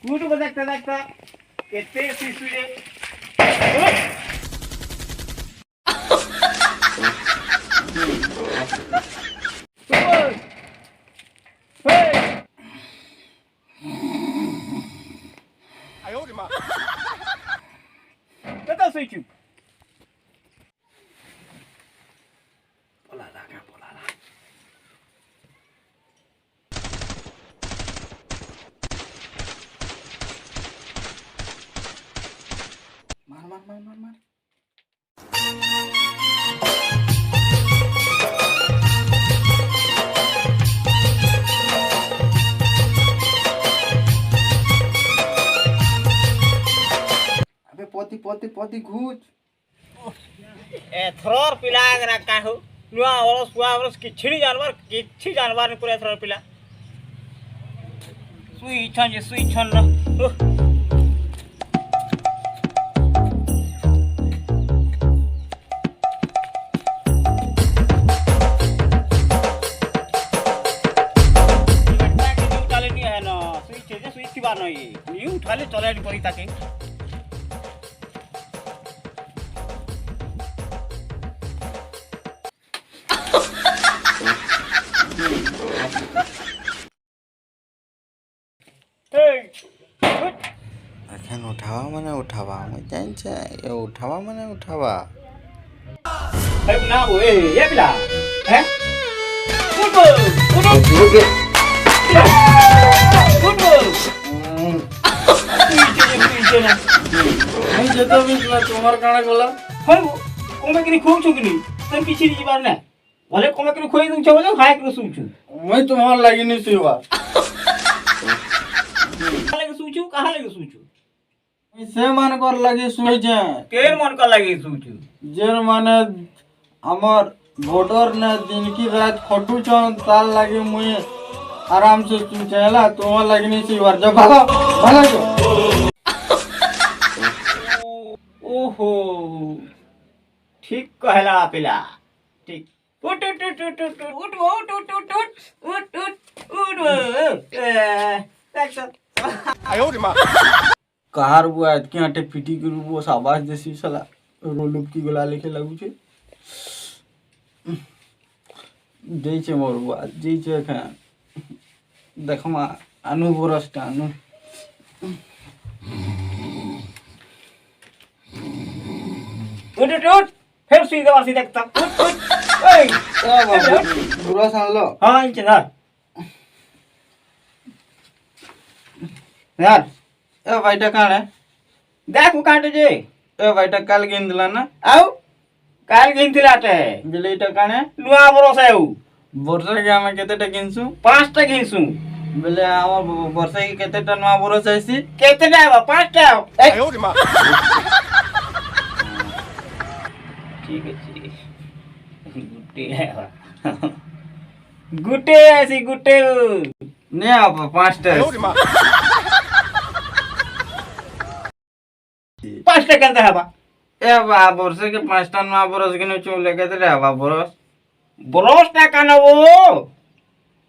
कुट देखता देखता केते शिशु रे Kata suicu. Pola lah. Mar. पोती घूच एथरर पिला अगर काहू नुआ वरस किछि जानवर ने पूरा एथरर पिला सुई छन न उठाले चले पड़ी ताके एखन उठावा मैं जान छे ये उठावा माने उठावा ए ना वो ये पिला हैं गुड नहीं जतो भी तुम्हार काना गला हम कोमे करी खूब छुकनी तन किछि नी बार ना भले कोमे करी खोई दउ छ बोले हाय कर सुछु मैं तुम्हार लागी नहीं सेवा कहाँ लगे सूचू से मन कर लगे सुई जे केर मन कर लगे सूचू जेर माने हमर वोटर ने दिन की रात खटू छन ताल लागे मुई आराम से तू चला तुम्हार लागी नहीं सेवा जा भागा जो ओहो ठीक कहला पिला ठीक उठ आयो रे मां कार बुआ के आटे पीटी के वो आवाज देसी साला रोलुप की गला लेके लागू छे जई छे मोर बुआ जई छे खा देखमा अनु बरसटा अनु उठ फिर सीधा देखता उठ ए बाबा बुरा सान लो हां इंच ना यार ए भाईटा काणे देख काटे जे ए भाईटा काल गिंदला ना आउ काल गिनथिलाटे बिलेटा काणे नुआ बरस आउ वर्षा के हम केतेटा गिनसु 5 टा गिनसु बेले हम वर्षा के केतेटा नुआ बरस आइसी केतेटा आबा 5 टा आयो रे मां ठीक है गुटे ऐसी गुटे ने आप 5 टा 5 टा केनता हबा ए बा वर्ष के 5 टा नुआ बरस के नु लेके दे हबा बरस टा कानबो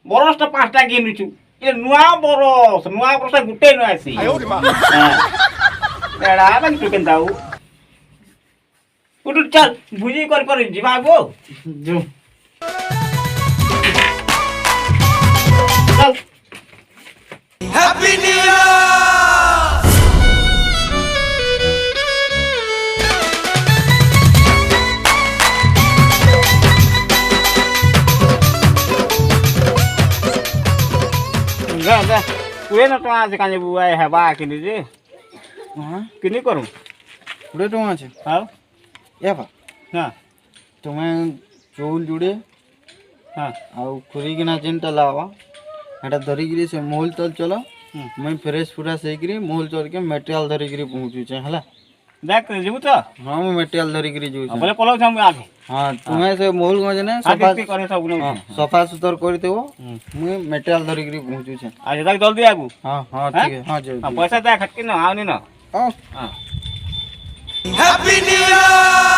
बरस टा 5 टा गिनुचु ए नुआ बरस गुटे न आसी आयो रे मां एडा बन तू केनताऊ उठ चल भुजी कर जिबा गो जो चल हैप्पी न्यू ईयर जा कुए न तो आज काने बुआ है बा किनी जे हां किनी करू उड़े तो আছে हां ए बा हां तुम्हें चौल जुड़े हां आ खुरी के ना चिंता लावा एटा धरी गिरी से मोल चल चलो मैं फ्रेश पूरा सही गिरी मोल चल के मटेरियल धरी गिरी पहुंचू छे हला देख जेबू तो हां मैं मटेरियल धरी गिरी जू बोले पलो हम आगे हां तुम्हें से मोल गजे ने सफा करे सब गुण सफा सुतर कर देबो मैं मटेरियल धरी गिरी पहुंचू छे आज तक जल्दी आगू हां हां ठीक है हां जल्दी पैसा दे खटके न आवनी न हां हां हैप्पी न्यू ईयर